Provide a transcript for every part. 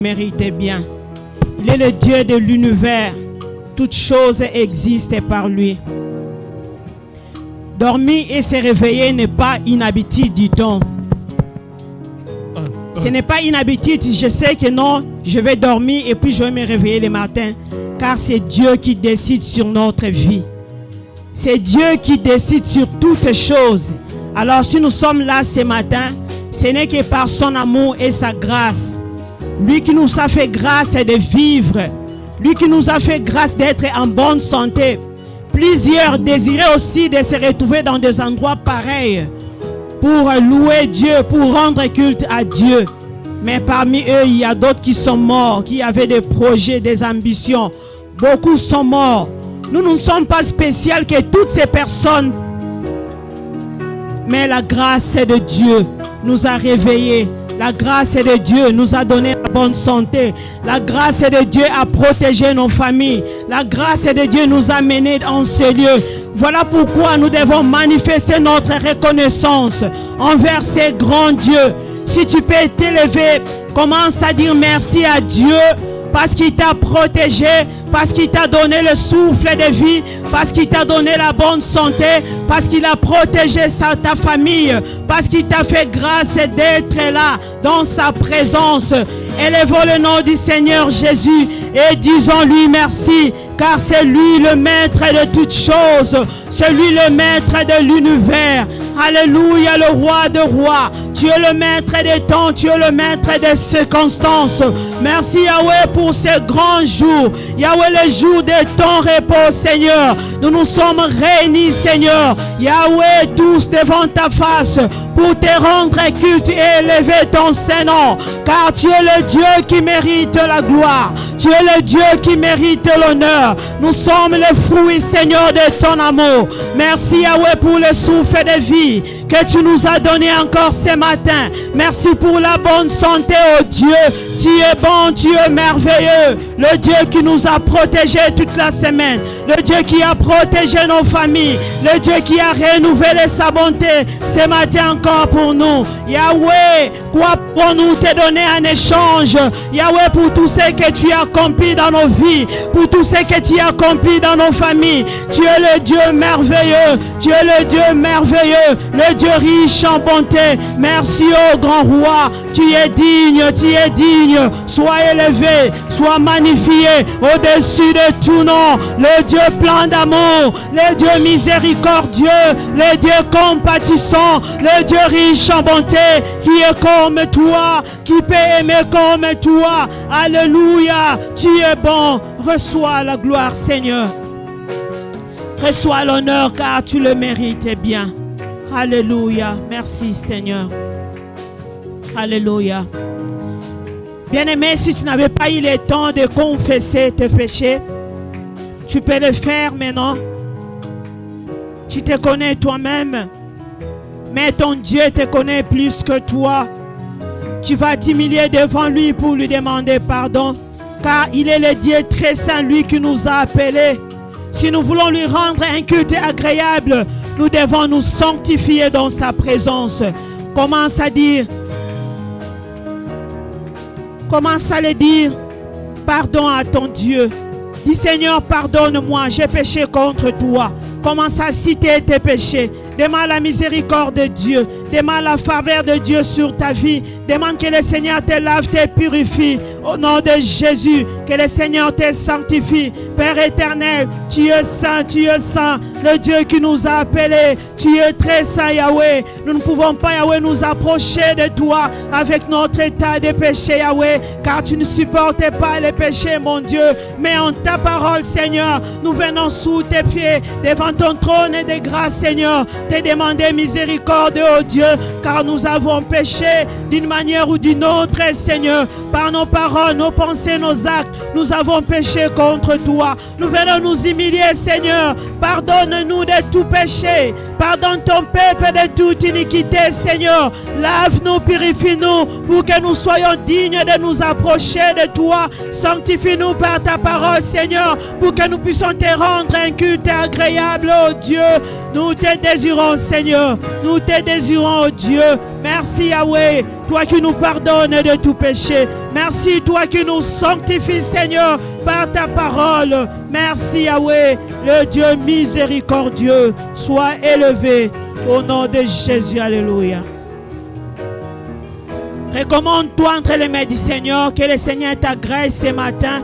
Mérite bien. Il est le Dieu de l'univers. Toutes choses existent par lui. Dormir et se réveiller n'est pas une habitude, dit-on. Ce n'est pas une habitude. Je sais que non, je vais dormir et puis je vais me réveiller le matin. Car c'est Dieu qui décide sur notre vie. C'est Dieu qui décide sur toutes choses. Alors si nous sommes là ce matin, ce n'est que par son amour et sa grâce. Lui qui nous a fait grâce de vivre. Lui qui nous a fait grâce d'être en bonne santé. Plusieurs désiraient aussi de se retrouver dans des endroits pareils pour louer Dieu, pour rendre culte à Dieu. Mais parmi eux, il y a d'autres qui sont morts, qui avaient des projets, des ambitions. Beaucoup sont morts. Nous ne sommes pas spéciaux que toutes ces personnes. Mais la grâce de Dieu nous a réveillés. La grâce de Dieu nous a donné la bonne santé. La grâce de Dieu a protégé nos familles. La grâce de Dieu nous a menés en ce lieu. Voilà pourquoi nous devons manifester notre reconnaissance envers ces grands dieux. Si tu peux t'élever, commence à dire merci à Dieu parce qu'il t'a protégé, parce qu'il t'a donné le souffle de vie, parce qu'il t'a donné la bonne santé, parce qu'il a protégé ta famille, parce qu'il t'a fait grâce d'être là dans sa présence. Élevons le nom du Seigneur Jésus et disons-lui merci, car c'est lui le maître de toutes choses, c'est lui le maître de l'univers. Alléluia, le roi de rois. Tu es le maître des temps, tu es le maître des circonstances. Merci Yahweh pour ces grands jours. Yahweh, le jour de ton repos, Seigneur. Nous nous sommes réunis, Seigneur. Yahweh, tous devant ta face pour te rendre culte et élever ton Saint-Nom. Car tu es le Dieu qui mérite la gloire. Tu es le Dieu qui mérite l'honneur. Nous sommes les fruits, Seigneur, de ton amour. Merci Yahweh pour le souffle de vie que tu nous as donné encore ce matin. Merci pour la bonne santé, oh Dieu. Tu es bon, tu es merveilleux. Le Dieu qui nous a protégés toute la semaine. Le Dieu qui a protégé nos familles. Le Dieu qui a renouvelé sa bonté ce matin encore pour nous. Yahweh, quoi pour nous te donner en échange? Yahweh, pour tout ce que tu as accompli dans nos vies, pour tout ce que tu as accompli dans nos familles. Tu es le Dieu merveilleux. Tu es le Dieu merveilleux. Le Dieu riche en bonté. Merci, ô grand roi. Tu es digne, tu es digne. Sois élevé, sois magnifié au-dessus de tout nom. Le Dieu plein d'amour, le Dieu miséricordieux, le Dieu compatissant, le Dieu riche en bonté, qui est comme toi, qui peut aimer comme toi. Alléluia, tu es bon. Reçois la gloire, Seigneur. Reçois l'honneur car tu le mérites bien. Alléluia. Merci, Seigneur. Alléluia. Bien-aimé, si tu n'avais pas eu le temps de confesser tes péchés, tu peux le faire maintenant. Tu te connais toi-même, mais ton Dieu te connaît plus que toi. Tu vas t'humilier devant lui pour lui demander pardon, car il est le Dieu très saint, lui qui nous a appelés. Si nous voulons lui rendre un culte agréable, nous devons nous sanctifier dans sa présence. Commence à dire, commence à le dire, pardon à ton Dieu. Dis Seigneur, pardonne-moi, j'ai péché contre toi. Commence à citer tes péchés. Demande la miséricorde de Dieu. Demande la faveur de Dieu sur ta vie. Demande que le Seigneur te lave, te purifie. Au nom de Jésus, que le Seigneur te sanctifie. Père éternel, tu es saint, le Dieu qui nous a appelés. Tu es très saint, Yahweh. Nous ne pouvons pas, Yahweh, nous approcher de toi avec notre état de péché, Yahweh, car tu ne supportes pas les péchés, mon Dieu. Mais en ta parole, Seigneur, nous venons sous tes pieds, devant ton trône de grâce, Seigneur, te demander miséricorde, oh Dieu, car nous avons péché d'une manière ou d'une autre, Seigneur, par nos paroles, nos pensées, nos actes. Nous avons péché contre toi. Nous venons nous humilier, Seigneur. Pardonne-nous de tout péché. Pardonne ton peuple de toute iniquité, Seigneur. Lave-nous, purifie-nous pour que nous soyons dignes de nous approcher de toi. Sanctifie-nous par ta parole, Seigneur, pour que nous puissions te rendre un culte agréable, oh Dieu. Nous te désirons désirons, Seigneur. Nous te désirons, oh Dieu. Merci, Yahweh, toi qui nous pardonnes de tout péché. Merci, toi qui nous sanctifies, Seigneur, par ta parole. Merci, Yahweh, le Dieu miséricordieux. Sois élevé au nom de Jésus. Alléluia. Recommande-toi entre les mains du Seigneur. Que le Seigneur t'agrée ce matin.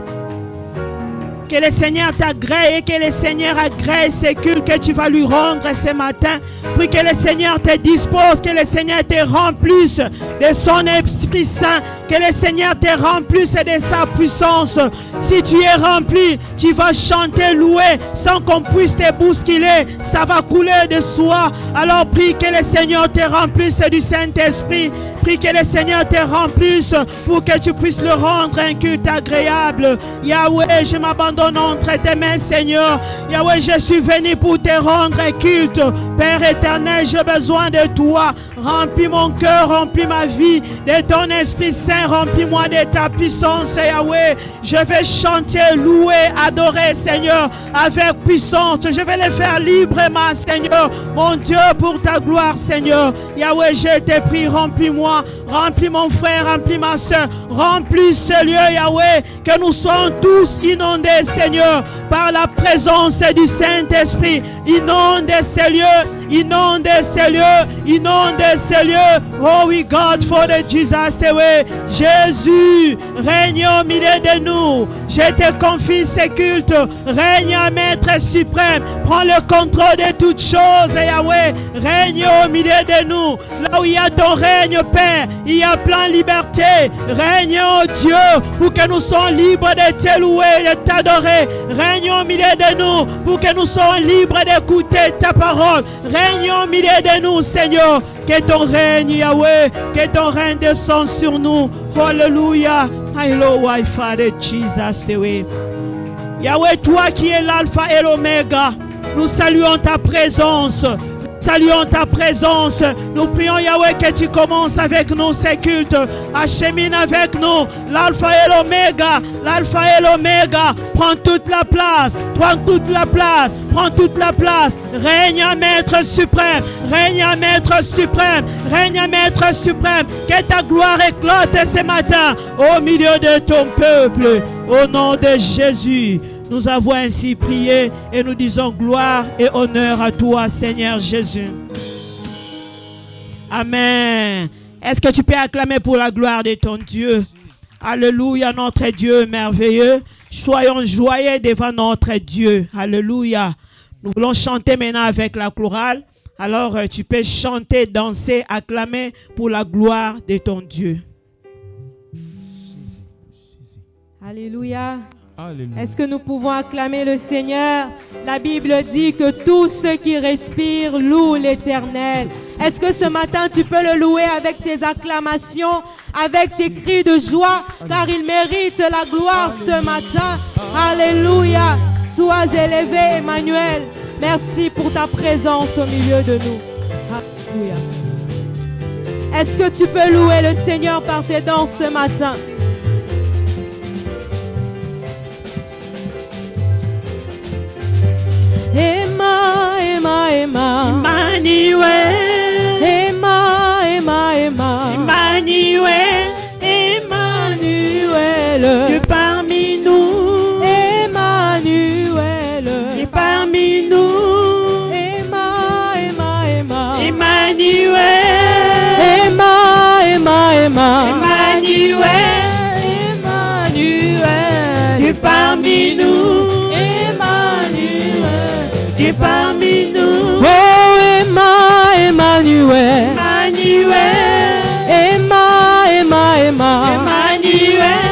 Que le Seigneur t'agrée et que le Seigneur agrée ce culte que tu vas lui rendre ce matin. Puis que le Seigneur te dispose, que le Seigneur te remplisse de son Esprit Saint, que le Seigneur te remplisse de sa puissance. Si tu es rempli, tu vas chanter, louer sans qu'on puisse te bousculer. Ça va couler de soi. Alors prie que le Seigneur te remplisse du Saint-Esprit. Prie que le Seigneur te remplisse pour que tu puisses le rendre un culte agréable. Yahweh, je m'abandonne entre tes mains, Seigneur. Yahweh, je suis venu pour te rendre un culte. Père éternel, j'ai besoin de toi. Remplis mon cœur, remplis ma vie de ton Esprit Saint. Remplis-moi de ta puissance, Yahweh. Je vais chanter, louer, adorer, Seigneur, avec puissance. Je vais le faire librement, Seigneur. Mon Dieu, pour ta gloire, Seigneur. Yahweh, je te prie, remplis-moi. Remplis mon frère, remplis ma soeur. Remplis ce lieu, Yahweh. Que nous soyons tous inondés, Seigneur, par la présence du Saint-Esprit. Inonde ces lieux. Inonde ces lieux. Inonde ces lieux. Oh we God for the Jesus the way. Jésus, règne au milieu de nous. Je te confie ces cultes. Règne, Maître suprême. Prends le contrôle de toutes choses, Yahweh. Règne au milieu de nous. Là où il y a ton règne, Père, il y a plein de liberté. Règne, oh Dieu, pour que nous soyons libres de te louer et de t'adorer. Règne au milieu de nous, pour que nous soyons libres d'écouter ta parole. Règne au milieu de nous, Seigneur. Que ton règne, Yahweh, que ton règne descende sur nous. Alléluia. Hallelujah, Father Jesus. Yahweh, toi qui es l'alpha et l'oméga, nous saluons ta présence. Saluons ta présence. Nous prions, Yahweh, que tu commences avec nous ces cultes. Achemine avec nous l'alpha et l'oméga. L'alpha et l'oméga. Prends toute la place. Prends toute la place. Prends toute la place. Règne, Maître suprême. Règne, Maître suprême. Règne, Maître suprême. Que ta gloire éclate ce matin au milieu de ton peuple. Au nom de Jésus. Nous avons ainsi prié et nous disons gloire et honneur à toi, Seigneur Jésus. Amen. Est-ce que tu peux acclamer pour la gloire de ton Dieu? Alléluia, notre Dieu merveilleux. Soyons joyeux devant notre Dieu. Alléluia. Nous voulons chanter maintenant avec la chorale. Alors tu peux chanter, danser, acclamer pour la gloire de ton Dieu. Alléluia. Alléluia. Est-ce que nous pouvons acclamer le Seigneur? La Bible dit que tous ceux qui respirent louent l'Éternel. Est-ce que ce matin tu peux le louer avec tes acclamations, avec tes cris de joie, car il mérite la gloire ce matin. Alléluia. Sois élevé, Emmanuel. Merci pour ta présence au milieu de nous. Alléluia. Est-ce que tu peux louer le Seigneur par tes danses ce matin? Emma, Emma, Emma, Emmanuel, Emma, Emma, Emma, Emmanuel, Emmanuel, Dieu parmi nous, Emmanuel, Dieu parmi nous, Emma, Emma, Emma, Emmanuel, Emma, Emma, Emma, Emmanuel, Emmanuel, Dieu parmi nous, Dieu parmi nous, oh Emma, Emmanuel, Emmanuel, Emma, Emma, Emma, Emmanuel,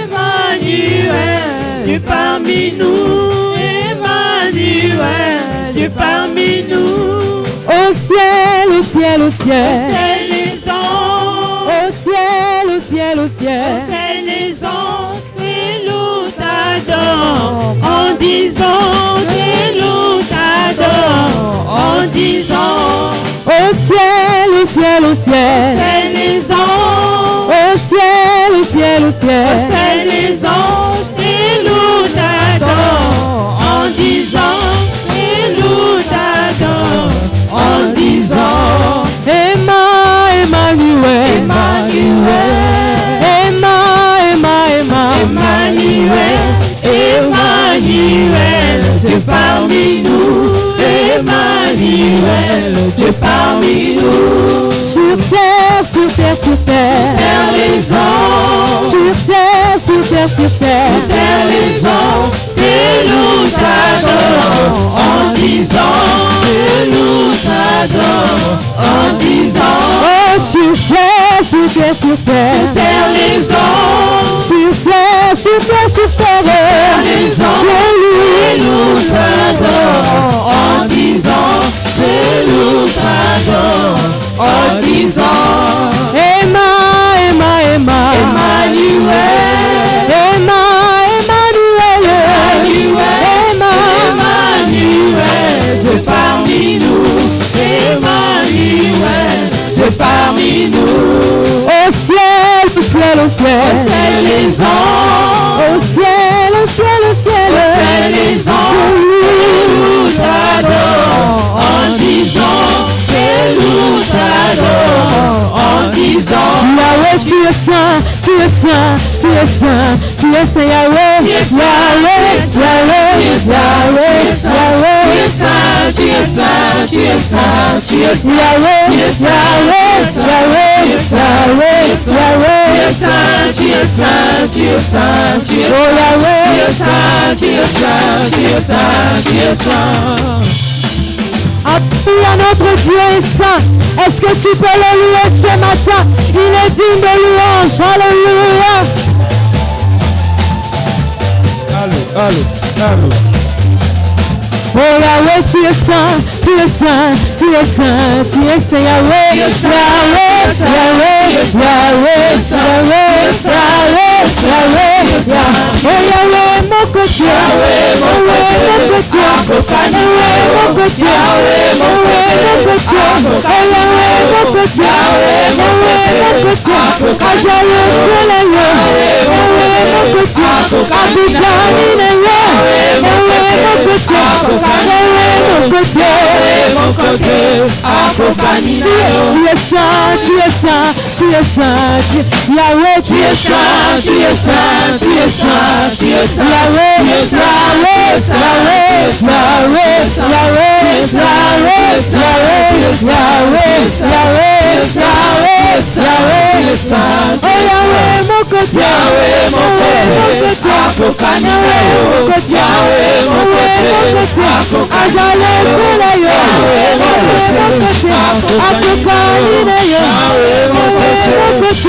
Emmanuel, Dieu parmi nous, Emmanuel, Dieu parmi nous, au ciel, au ciel, au ciel, c'est les anges, au ciel, au ciel, au ciel, c'est les anges qui nous t'adorent en disant que nous t'adorons en disant au ciel, au ciel, au ciel, c'est les anges, au ciel, au ciel, au ciel, c'est les anges qui nous t'adorent en disant que nous t'adorons en Emmanuel, tu es parmi nous. Emmanuel, tu es parmi nous. Sur terre, sur terre, sur terre. Terre les hommes. Sur terre, sur terre, sur terre. Terre les hommes. Et nous t'adorons en disant. Et nous t'adorons en disant. Oh, sur terre, sur terre, sur terre. Terre les hommes. Sur terre, sur terre, sur terre. Terre les hommes. Et nous t'adorons en disant. Et nous t'adorons en disant. Emmanuel. Emmanuel, c'est parmi nous. Emmanuel, c'est parmi nous. Au ciel, au ciel, au ciel. Au ciel les anges. Au ciel, au ciel, au ciel. Au ciel les anges. Nous t'adorons en disant. Nous t'adorons en disant. Yahweh, tu es saint, tu es saint, tu es saint, tu es saint, Yahweh. Yahweh, Yahweh, Yahweh, Yahweh. Tu es saint, tu es saint, tu es saint, tu es saint. Yahweh, Yahweh, Yahweh, Yahweh, Yahweh. Tu es saint, tu es saint, tu es saint, tu es Oh Yahweh, tu es saint, tu es saint, tu es saint, tu es saint. Alléluia, notre Dieu est saint. Est-ce que tu peux le louer ce matin? Il est digne de louange. Alléluia. Allô. Oh Yahweh, tu es saint, tu es saint, tu es saint, tu es saint, Yahweh, Yahweh, Yahweh, Yahweh, Yahweh, Yahweh, Yahweh, oh Yahweh, mon côté, Yahweh, mon côté, Yahweh, mon côté, Yahweh, mon côté, oh Yahweh, mon côté, Yahweh, mon côté, Azaye, Yahweh, mon côté, Abidani, Yahweh, mon côté. Mon côté, accompagne. Tu es saint, tu es saint, tu es saint, Yahweh, tu es saint, tu es saint, tu es saint, tu es saint, Yahweh, Yahweh, Yahweh, Yahweh, oh Yahweh, mon côté, Yahweh, mon côté, accompagne. Yahweh, mon côté, Azale, Yahweh, mon côté, accompagne. Yahweh, mon côté, mon côté,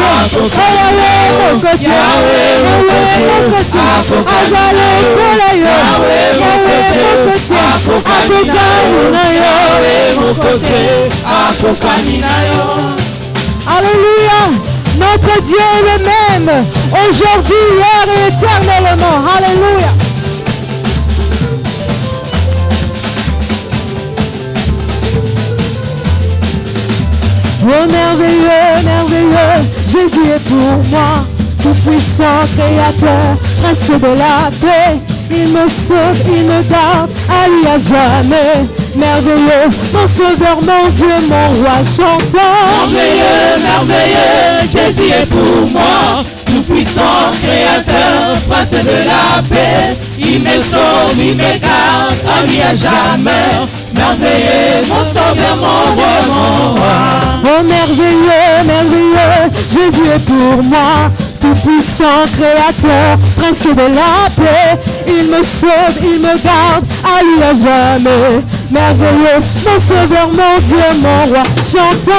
Azale, Yahweh, mon côté, accompagne. Alléluia. Notre Dieu est le même, aujourd'hui, hier et éternellement. Alléluia. Oh merveilleux, merveilleux, Jésus est pour moi, tout puissant créateur, prince de la paix. Il me sauve, il me garde, à lui à jamais. Merveilleux, mon sauveur, mon Dieu, mon roi chantant. Merveilleux, merveilleux, Jésus est pour moi, tout puissant créateur, prince de la paix. Il me sauve, il me garde, à lui à jamais. Merveilleux, mon sauveur, mon roi, mon roi. Oh merveilleux, merveilleux, Jésus est pour moi, tout puissant créateur, prince de la paix. Il me sauve, il me garde, à lui à jamais. Merveilleux, mon sauveur, mon Dieu, mon roi, chantant.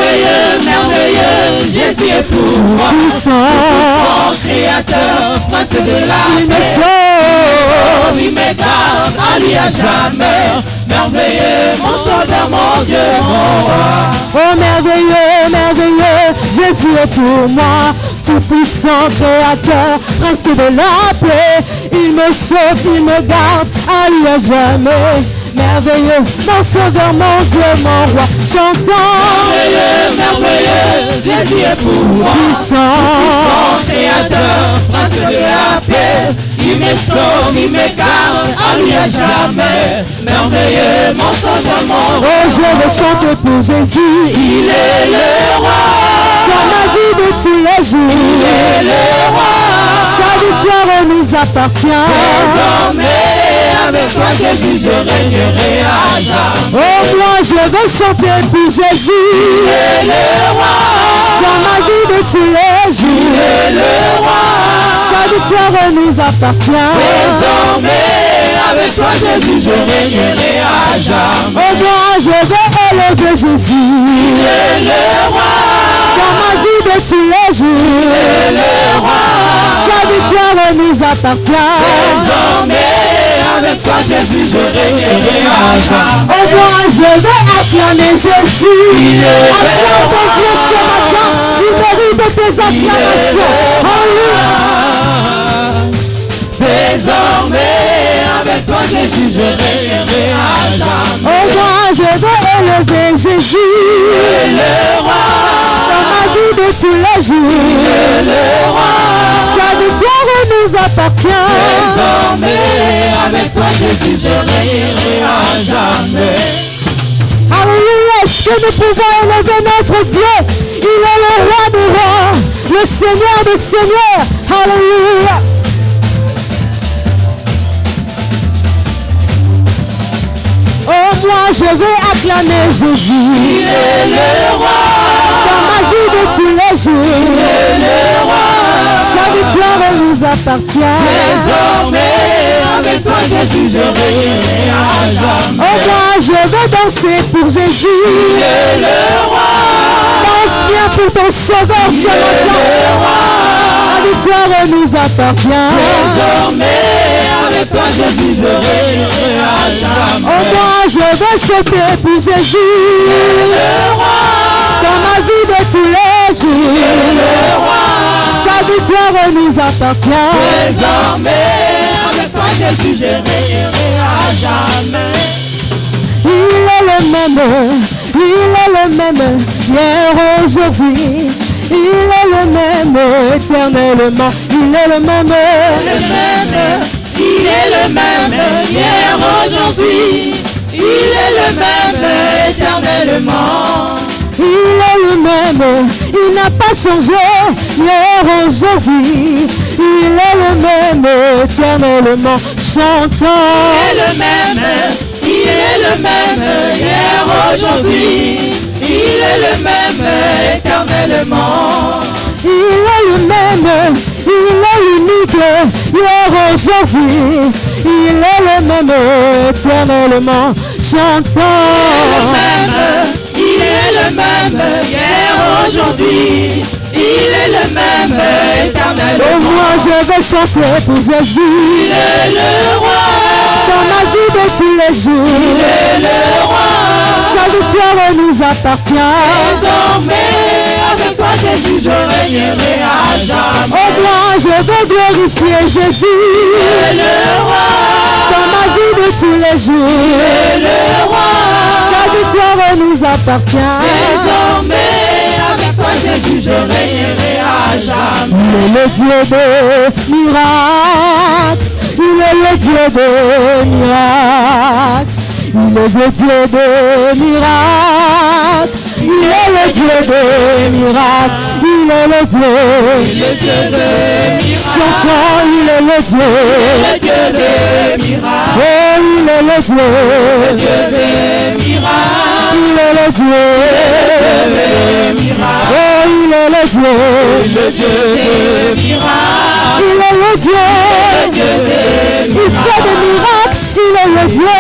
Merveilleux, merveilleux, Jésus est pour moi, tout puissant créateur, prince de la paix. Il me sauve, il me garde, à lui à jamais. Merveilleux, mon sauveur, mon Dieu, mon roi. oh merveilleux, merveilleux, Jésus est pour moi, tout puissant créateur, prince de la paix. Il me sauve, il me garde, à lui à jamais. Merveilleux, mon sauveur, mon Dieu, mon roi, chantant. Merveilleux, merveilleux, Jésus est pour moi, puissant créateur, prince de la paix. Il me sauve, il me garde, à lui à jamais. Merveilleux, mon sauveur, mon roi. Oh, je veux chanter pour Jésus. Il est le roi. Dans ma vie de tous les jours. Il est le roi. Sa vie victoire nous appartient. Désormais, avec toi, Jésus, je régnerai à jamais. Oh, moi je veux chanter pour Jésus. Il est le roi. Dans ma vie de tous les jours. Il est le roi. Sa victoire nous appartient. Désormais, avec toi, Jésus, je régnerai à jamais. Oh, moi je veux élever Jésus. Il est le roi. Dans ma vie de tous les jours. Il est le roi. Sa victoire nous appartient. Désormais, avec toi, Jésus, je régnerai à jamais. Oh, moi je veux acclamer Jésus. Acclame ton Dieu ce matin. Il mérite tes acclamations. Alléluia. Désormais, avec toi, Jésus, je régnerai à jamais. Oh, moi je veux élever Jésus. Le roi. Dans ma vie de tous les jours. Le roi. Sa victoire nous appartient. Désormais, avec toi, Jésus, je régnerai à jamais. Alléluia. Est-ce que nous pouvons élever notre Dieu? Il est le roi des rois, le Seigneur des seigneurs. Alléluia. Oh, moi je veux acclamer Jésus. Il est le roi. Dans ma vie de tous les jours. Il est le roi. Sa victoire nous appartient. Désormais, avec toi, Jésus, je régnerai à jamais. Oh, moi je veux danser pour Jésus. Il est le roi. Danse bien pour ton sauveur ce matin. La victoire nous appartient. Désormais, avec toi, Jésus, je régnerai à jamais. Oh, moi je veux sauter pour Jésus. Le roi. Dans ma vie de tous les jours. Le roi. Sa victoire nous appartient. Désormais, avec toi, Jésus, je régnerai à jamais. Il est le même, hier, aujourd'hui. Il est le même, éternellement. Il est le même, Il est le même, hier, aujourd'hui. Il est le même, éternellement. il est le même, il n'a pas changé, hier, aujourd'hui. Il est le même, éternellement. Chantons. Il est le même, hier, aujourd'hui. Il est le même, éternellement. Il est le même, il est unique, hier, aujourd'hui. Il est le même, éternellement. Chantons. Il est le même, hier, aujourd'hui. Il est le même, éternellement. Oh, moi je vais chanter pour Jésus. Il est le roi. Dans ma vie de tous les jours. Il est le roi. Sa victoire nous appartient. Désormais, avec toi, Jésus, je régnerai à jamais. Oh, moi je vais glorifier Jésus. Il est le roi. Dans ma vie de tous les jours. Il est le roi. Sa victoire nous appartient. Désormais, avec toi, Jésus, je régnerai à jamais. Il est le Dieu des miracles. Il est le Dieu des miracles. Il est le Dieu des miracles. Il est le Dieu des miracles. Il est le Dieu. Il est Dieu des miracles. Chantons, il est le Dieu. Il est Dieu des miracles. Oh, il est le Dieu. Dieu des miracles. Il est le Dieu. Des miracles. Oh, il est le Dieu. Le Dieu des miracles. Il est le Dieu. Il fait des miracles. Il est le Dieu.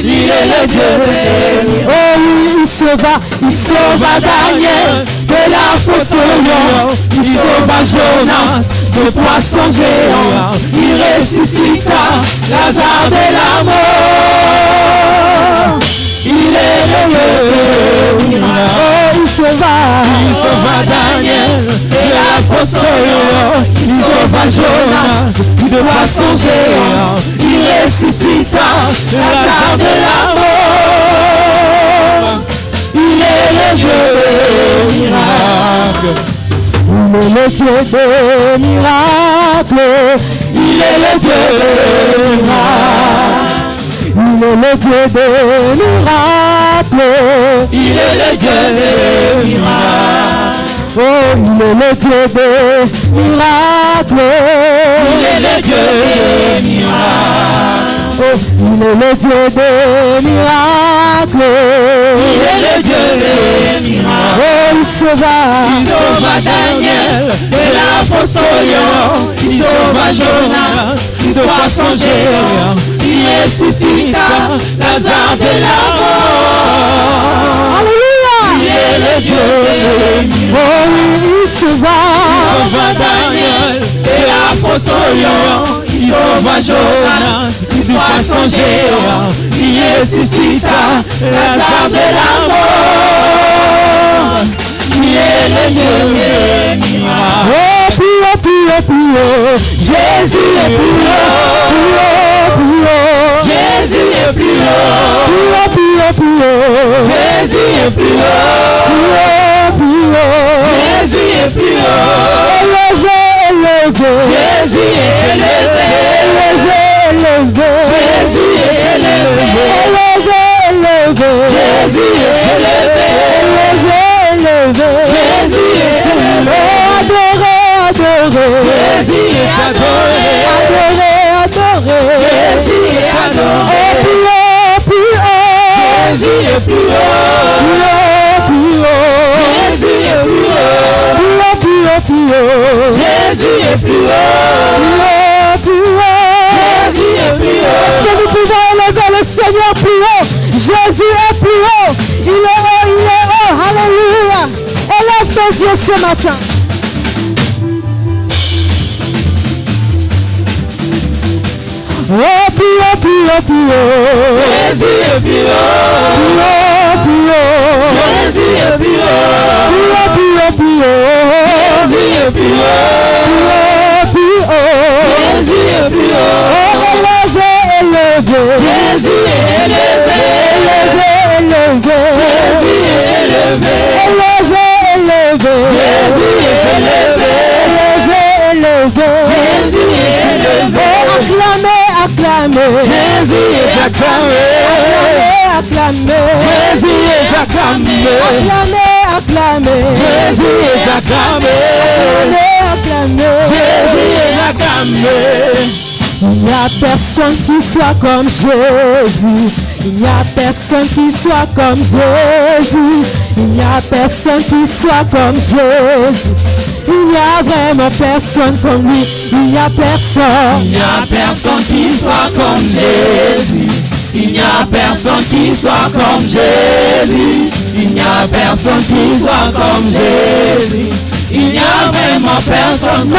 Il est le Dieu des miracles. Oh oui, il sauva Daniel de la fosse au lion. Il sauva Jonas de poisson géant. Il ressuscita Lazare de la mort. Il est le Dieu des miracles. Oh, il sauva Daniel de la fosse au lion. Il sauva Jonas de poisson géant. Il ressuscita Lazare de la mort. Il est le Dieu des miracles. Il est le Dieu des miracles. Il est le Dieu des miracles. Il est le Dieu des miracles. Il est le Dieu des miracles. Oh, il est le Dieu des miracles. Il est le Dieu des miracles. Oh, il est le Dieu des miracles. Il est le Dieu des miracles. Oh, il sauva Daniel de la fosse au lion. Il sauva Jonas du poisson géant. Il ressuscita Lazare de la mort. Alléluia. Il est le Dieu des miracles. Oh oui, il sauva Daniel de la fosse au lion. Il sauva Jonas du poisson géant. Il ressuscita Lazare de la mort. Il est le Dieu des miracles. Oh, plus haut. Jésus est plus haut. Jésus est plus haut. Plus haut. Jésus est plus haut. Jésus est plus haut. Élevé. Jésus est élevé. Jésus est élevé. Jésus est élevé. Jésus est élevé. Adoré. Jésus est adoré. Jésus est adoré. Jésus est plus haut. Jésus est plus haut. Jésus est plus haut. Jésus est plus haut. Est-ce que nous pouvons élever le Seigneur plus haut? Jésus est plus haut. Il est haut. Alléluia. Élève ton Dieu ce matin. Oh, plus haut. Jésus est plus haut. Jésus est plus haut. Jésus est plus haut. Jésus est plus haut. Élevé. Jésus est élevé. Jésus est élevé. Jésus est élevé. Jésus est élevé. Acclamez. Jésus est acclamé. Jésus est acclamé. Jésus est acclamé. Jésus est acclamé. Il n'y a personne qui soit comme Jésus. Il n'y a personne qui soit comme Jésus. Il n'y a personne qui soit comme Jésus. Il n'y a vraiment personne comme lui. Il n'y a personne. Il n'y a personne qui soit comme Jésus. Il n'y a personne qui soit comme Jésus. Il n'y a personne qui soit comme Jésus. Il n'y a vraiment personne. Non,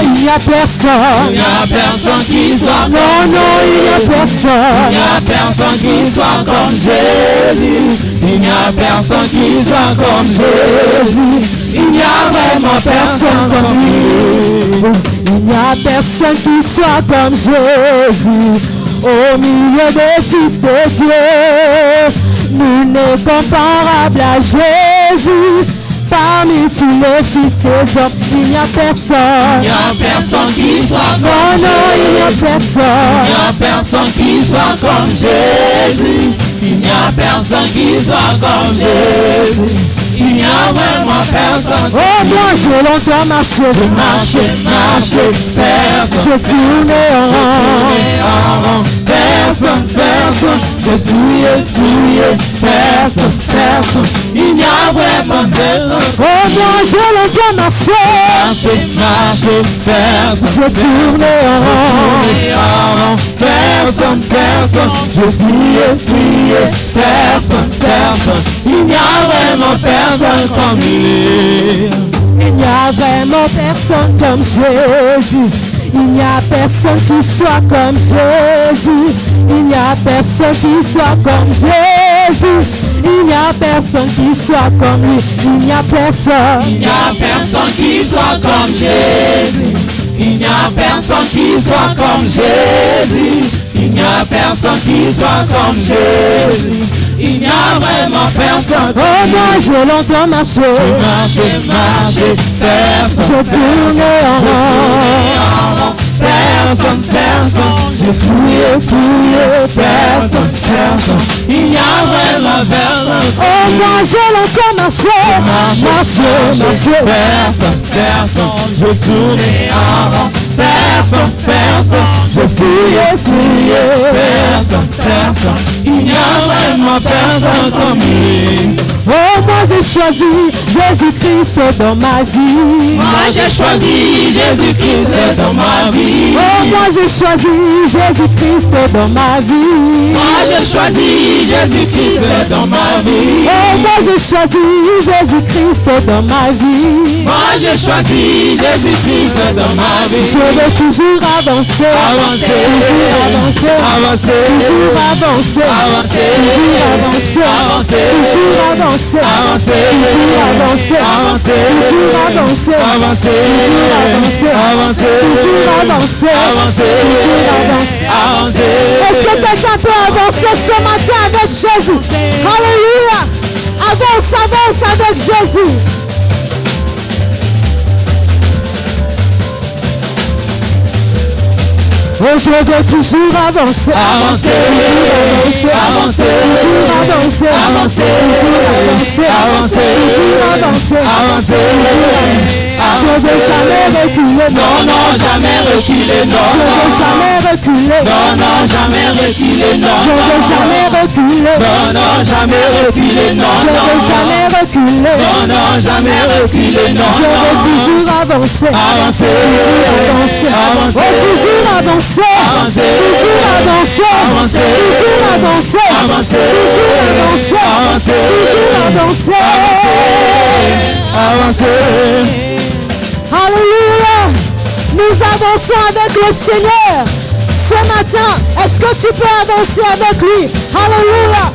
il n'y a personne. Il n'y a personne qui soit comme Non, il n'y a Il personne. n'y a personne qui soit comme Jésus. Il n'y a personne qui soit comme Jésus. Il n'y a vraiment personne comme lui. Il n'y a personne qui soit comme Jésus. Au milieu des fils de Dieu, nul n'est comparable à Jésus. Parmi tous les fils des hommes, il n'y a personne. Il n'y a personne qui soit comme Non, il n'y a Jésus. personne. Il n'y a personne qui soit comme Jésus. Il n'y a personne qui soit comme Jésus. Il n'y a vraiment personne. Oh, moi j'ai longtemps marché, Marcher, personne. j'ai tourné en rond. Personne, j'ai fouillé, personne. Il n'y a vraiment personne. Oh, moi j'ai longtemps marché, Marcher, personne. j'ai tourné en rond. Personne, j'ai fouillé, personne. Il n'y a vraiment personne comme lui. Il n'y a vraiment personne comme Jésus. Il n'y a personne qui soit comme Jésus. Il n'y a personne qui soit comme Jésus. Il n'y a personne qui soit comme lui. Il n'y a personne. Il n'y a personne qui soit comme Jésus. Il n'y a personne qui soit comme Jésus. Il n'y a personne qui soit comme Jésus. Il n'y a vraiment personne. Oh, moi j'ai longtemps marché, Marcher, personne. j'ai tourné en rond. personne, personne. J'ai fouillé, fouillé, personne, personne. Il n'y a vraiment personne. Oh, moi j'ai longtemps marché, marché. Personne, personne. Je tournais en rond. Personne, personne. Je fouillé, fouillé. Personne, personne. Il n'y a vraiment personne comme lui. Oh, moi j'ai choisi Jésus-Christ dans ma vie. Moi j'ai choisi Jésus-Christ dans ma vie. Oh, moi j'ai choisi Jésus-Christ dans ma vie. Moi j'ai choisi Jésus-Christ dans ma vie. Oh, moi j'ai choisi Jésus-Christ dans ma vie. Moi j'ai choisi Jésus-Christ dans ma vie. Je veux toujours avancer, Avancer, toujours avancer, avancer, toujours avancer, avancer, toujours avancer, avancer, toujours avancer, avancer, toujours avancer, avancer, toujours avancer, avancer, toujours avancer, avancer, toujours avancer, avancer, toujours avancer. avancer. Est-ce que quelqu'un peut avancer ce matin avec Jésus? Alléluia! Avance, avance avec Jésus. Oh, je veux toujours avancer, Avancer, toujours avancer, avancer, toujours avancer, avancer, toujours avancer, avancer, toujours avancer, avancer. Je veux jamais reculer, Non, non, jamais reculer, non, je veux non. jamais reculer, Non, non, jamais reculer, non, je veux non. jamais reculer, Non, non, jamais reculer, non, je veux non. jamais reculer, Non, non, jamais reculer, non, je veux non. toujours avancer, Avancer, toujours avancer, avancer, oh, toujours avancer, avancer, toujours avancer, avancer, toujours avancer, avancer, toujours avancer, avancer, toujours avancer. avancer. Alléluia. Nous avançons avec le Seigneur. Ce matin, est-ce que tu peux avancer avec lui? Alléluia.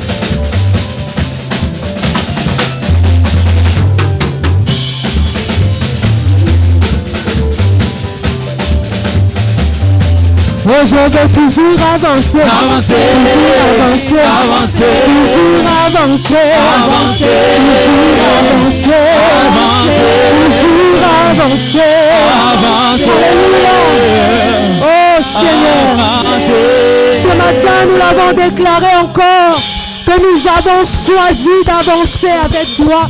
Oh, je veux toujours avancer, Avancer, toujours avancer, avancer, toujours avancer, avancer, toujours avancer, toujours avancer. avancer, Alléluia. Oh Seigneur, ce matin nous l'avons déclaré encore que nous avons choisi d'avancer avec toi.